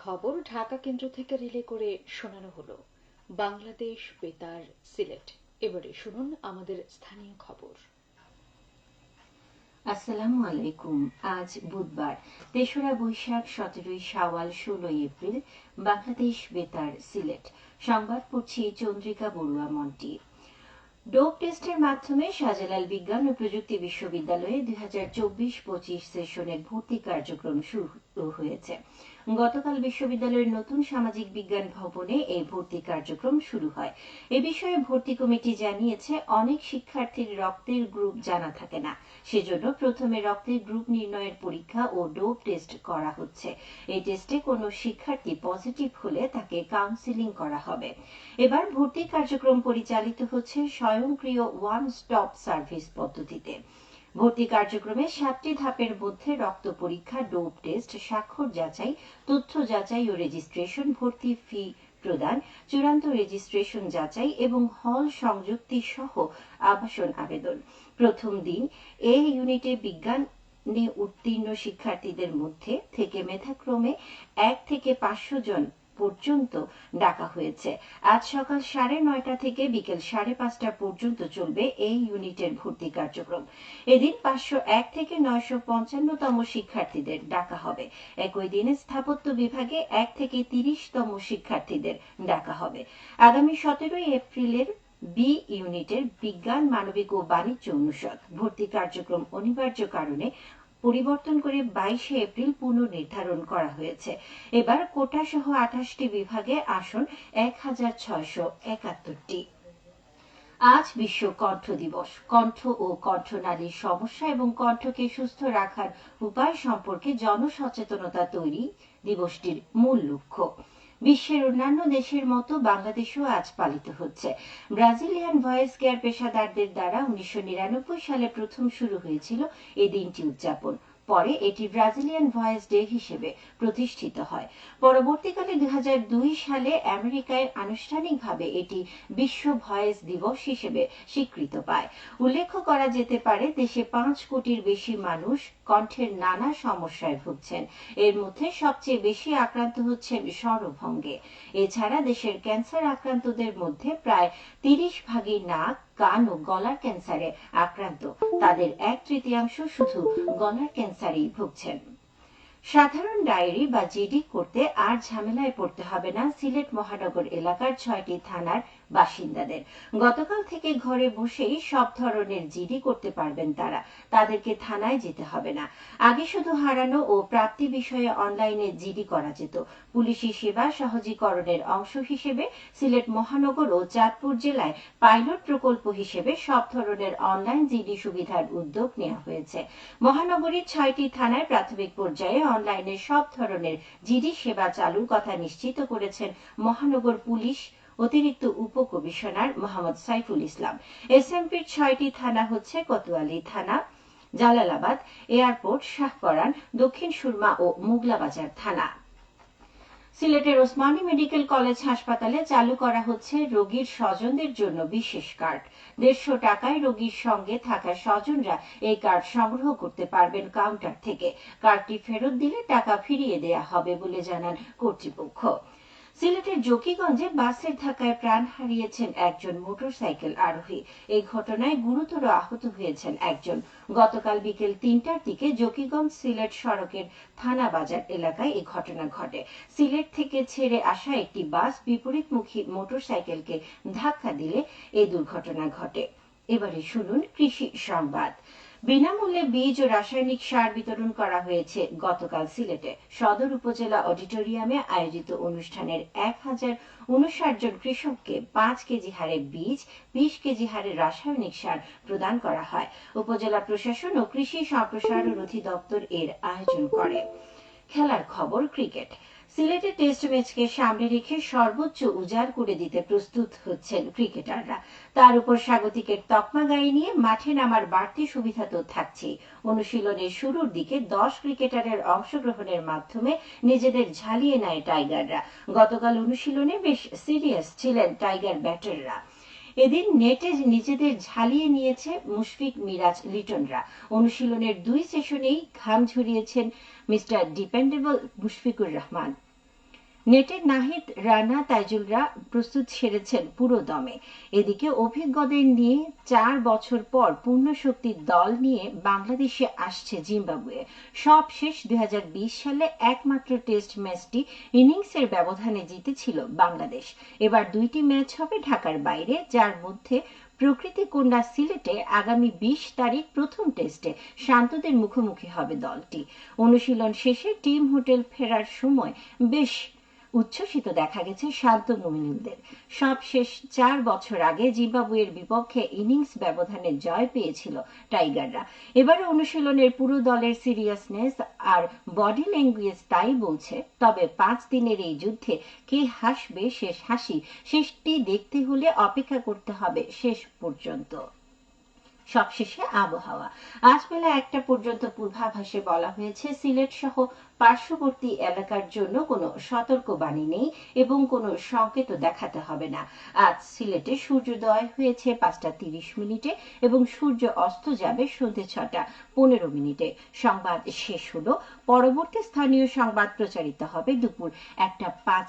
খবর ঢাকা কেন্দ্র থেকে রিলে করে শোনানো হলো। বাংলাদেশ বেতার সিলেট। এবারে শুনুন আমাদের স্থানীয় খবর। আসসালামু আলাইকুম। আজ বুধবার ৩রা বৈশাখ, ১৭ই শাওয়াল, ১৬ই এপ্রিল। বাংলাদেশ বেতার সিলেট সংবাদ পড়ছি চন্দ্রিকা বড়ুয়া মন্টি। ডোপ টেস্টের মাধ্যমে শাহজালাল বিজ্ঞান ও প্রযুক্তি বিশ্ববিদ্যালয়ে ২০২৪-২৫ সেশনের ভর্তি কার্যক্রম শুরু হয়েছে। গতকাল বিশ্ববিদ্যালয়ের নতুন সামাজিক বিজ্ঞান ভবনে এই ভর্তি কার্যক্রম শুরু হয়। এ বিষয়ে ভর্তি কমিটি জানিয়েছে, অনেক শিক্ষার্থীর রক্তের গ্রুপ জানা থাকে না, সেজন্য প্রথমে রক্তের গ্রুপ নির্ণয়ের পরীক্ষা ও ডোপ টেস্ট করা হচ্ছে। এই টেস্টে কোনো শিক্ষার্থী পজিটিভ হলে তাকে কাউন্সেলিং করা হবে। এবার ভর্তি কার্যক্রম পরিচালিত হচ্ছে স্বয়ংক্রিয় ওয়ান স্টপ সার্ভিস পদ্ধতিতে। ভর্তি কার্যক্রমে 7টি ধাপের মধ্যে রক্ত পরীক্ষা, ডোপ টেস্ট, স্বাক্ষর যাচাই, তথ্য যাচাই ও রেজিস্ট্রেশন, ভর্তি ফি প্রদান, চূড়ান্ত রেজিস্ট্রেশন যাচাই এবং হল সংযুক্তি সহ আবাসন আবেদন। প্রথম দিন এ ইউনিটে বিজ্ঞানে উত্তীর্ণ শিক্ষার্থীদের মধ্যে থেকে মেধাক্রমে 1 থেকে 500 জন পর্যন্ত ডাকা হয়েছে। আজ সকাল 9:30 থেকে বিকেল 5:30 পর্যন্ত চলবে এই ইউনিটের ভর্তি কার্যক্রম। এদিন 501 থেকে 955তম শিক্ষার্থীদের ডাকা হবে। একই দিনে স্থাপত্য বিভাগে 1 থেকে 30তম শিক্ষার্থীদের ডাকা হবে। আগামী 17 এপ্রিলের বি ইউনিটের বিজ্ঞান, মানবিক ও বাণিজ্য অনুষদ ভর্তি কার্যক্রম অনিবার্য কারণে পরিবর্তন করে 22 এপ্রিল পুনর্নির্ধারণ করা হয়েছে। এবার কোটা সহ 28টি বিভাগে আসন 1671টি। আজ বিশ্ব কণ্ঠ দিবস। কণ্ঠ ও কণ্ঠনালীর সমস্যা এবং কণ্ঠকে সুস্থ রাখার উপায় সম্পর্কে জনসচেতনতা তৈরি দিবসটির মূল লক্ষ্য। বিশ্বের অন্যান্য দেশের মতো বাংলাদেশেও আজ পালিত হচ্ছে। ব্রাজিলিয়ান ভয়েস কেয়ার পেশাদারদের দ্বারা 1999 সালে প্রথম শুরু হয়েছিল এই দিনটি উদযাপন। পরে এটি ব্রাজিলিয়ান ভয়েস ডে হিসেবে প্রতিষ্ঠিত হয়। পরবর্তীকালে 2002 সালে আমেরিকায় আনুষ্ঠানিকভাবে এটি বিশ্ব ভয়েস দিবস হিসেবে স্বীকৃত পায়। উল্লেখ করা যেতে পারে, দেশে 5 কোটির বেশি মানুষ কণ্ঠের নানা সমস্যায় ভুগছেন। এর মধ্যে সবচেয়ে বেশি আক্রান্ত হচ্ছেন স্বরভঙ্গে। এছাড়া দেশের ক্যান্সার আক্রান্তদের মধ্যে প্রায় 30 ভাগই নাক, কান ও গলার ক্যান্সারে আক্রান্ত। তাদের 1/3 শুধু গলার ক্যান্সারেই ভুগছেন। সাধারণ ডায়েরি বা জিডি করতে আর ঝামেলায় পড়তে হবে না সিলেট মহানগর এলাকার 6টি থানার বাসিন্দাদের। গতকাল থেকে ঘরে বসেই সব ধরনের জিডি করতে পারবেন তারা। তাদেরকে থানায় যেতে হবে না। আগে শুধু হারানো ও প্রাপ্তি বিষয়ে অনলাইনে জিডি করা যেত। পুলিশি সেবা সহজীকরণের অংশ হিসেবে সিলেট মহানগর ও চাঁদপুর জেলায় পাইলট প্রকল্প হিসেবে সব ধরনের অনলাইন জিডি সুবিধার উদ্যোগ নেওয়া হয়েছে। মহানগরীর 6টি থানায় প্রাথমিক পর্যায়ে অনলাইনে সব ধরনের জিডি সেবা চালুর কথা নিশ্চিত করেছেন মহানগর পুলিশ অতিরিক্ত উপকমিশনার মোহাম্মদ সাইফুল ইসলাম। এসএমপির 6টি থানা হচ্ছে কোতোয়ালি থানা, জালালাবাদ, এয়ারপোর্ট, শাহপরান, দক্ষিণ সুরমা ও মুগলাবাজার থানা। সিলেটের ওসমানী মেডিকেল কলেজ হাসপাতালে চালু করা হচ্ছে রোগীর স্বজনদের জন্য বিশেষ কার্ড। 150 টাকায় রোগীর সঙ্গে থাকা স্বজনরা এই কার্ড সংগ্রহ করতে পারবেন কাউন্টার থেকে। কার্ডটি ফেরত দিলে টাকা ফিরিয়ে দেয়া হবে বলে জানান কর্তৃপক্ষ। সিলেটের জকিগঞ্জে বাসের ধাক্কায় প্রাণ হারিয়েছেন একজন মোটরসাইকেল আরোহী। এই ঘটনায় গুরুতর আহত হয়েছেন একজন। গতকাল বিকেল 3টার দিকে জকিগঞ্জ সিলেট সড়কের থানা বাজার এলাকায় এই ঘটনা ঘটে। সিলেট থেকে ছেড়ে আসা একটি বাস বিপরীতমুখী মোটরসাইকেলকে ধাক্কা দিলে এই দুর্ঘটনা ঘটে। এবারে শুনুন কৃষি সংবাদ। বিনামূল্যে বীজ ও রাসায়নিক সার বিতরণ করা হয়েছে গতকাল সিলেটে। সদর উপজেলা অডিটোরিয়ামে আয়োজিত অনুষ্ঠানের 1059 জন কৃষককে 5 কেজি হারে বীজ, 20 কেজি হারে রাসায়নিক সার প্রদান করা হয়। উপজেলা প্রশাসন ও কৃষি সম্প্রসারণ অধিদপ্তর এর আয়োজন করে। খেলার খবর, ক্রিকেট। সিলেটে টেস্ট ম্যাচকে সামনে রেখে সর্বোচ্চ উজাড় করে দিতে প্রস্তুত হচ্ছেন ক্রিকেটাররা। তার উপর স্বাগতিকের তকমা গায়ে নিয়ে মাঠে নামার বাড়তি সুবিধা তো থাকছেই। অনুশীলনের শুরুর দিকে 10 ক্রিকেটারের অংশগ্রহণের মাধ্যমে নিজেদের ঝালিয়ে নেয় টাইগাররা। গতকাল অনুশীলনে বেশ সিরিয়াস ছিলেন টাইগার ব্যাটাররা। এদিন নেটে নিজেদের ঝালিয়ে নিয়েছে মুশফিক, মিরাজ, লিটনরা। অনুশীলনের 2 সেশনেই ঘাম ঝরিয়েছেন মিস্টার ডিপেন্ডেবল মুশফিকুর রহমান। নেটের নাহিদ, রানা, তাইজুলরা প্রস্তুত সেরেছেন পুরো দমে। এদিকে অভিজ্ঞদের নিয়ে 4 বছর পর পূর্ণ শক্তির দল নিয়ে বাংলাদেশে আসছে জিম্বাবুয়ে। সব শেষ 2020 সালে একমাত্র টেস্ট ম্যাচটি ইনিংসের ব্যবধানে জিতেছিল বাংলাদেশ। এবার 2টি ম্যাচ হবে ঢাকার বাইরে, যার মধ্যে প্রকৃতি কন্যা সিলেটে আগামী 20 তারিখ প্রথম টেস্টে শান্তদের মুখোমুখি হবে দলটি। অনুশীলন শেষে টিম হোটেল ফেরার সময় বেশ উচ্ছ্বসিত দেখা গেছে শান্ত মুমিনুলদের। সব শেষ 4 বছর আগে জিম্বাবুয়ের বিপক্ষে ইনিংস ব্যবধানে জয় পেয়েছিল টাইগাররা। এবারে অনুশীলনের পুরো দলের সিরিয়াসনেস আর বডি ল্যাঙ্গুয়েজ তাই বলছে। তবে 5 দিনের এই যুদ্ধে কে হাসবে শেষ হাসি, শেষটি দেখতে হলে অপেক্ষা করতে হবে শেষ পর্যন্ত। সবশেষে আবহাওয়া। আজ বেলা 1টা পর্যন্ত পূর্বাভাসে বলা হয়েছে সিলেট সহ পার্শ্ববর্তী এলাকার জন্য কোনো সতর্কবাণী নেই এবং কোনো সংকেত দেখাতে হবে না। আজ সিলেটে সূর্যোদয় হয়েছে 5টা 30 এবং সূর্য অস্ত যাবে সন্ধ্যে 6টা 15। সংবাদ শেষ হলো। পরবর্তী স্থানীয় সংবাদ প্রচারিত হবে দুপুর 1টা 5।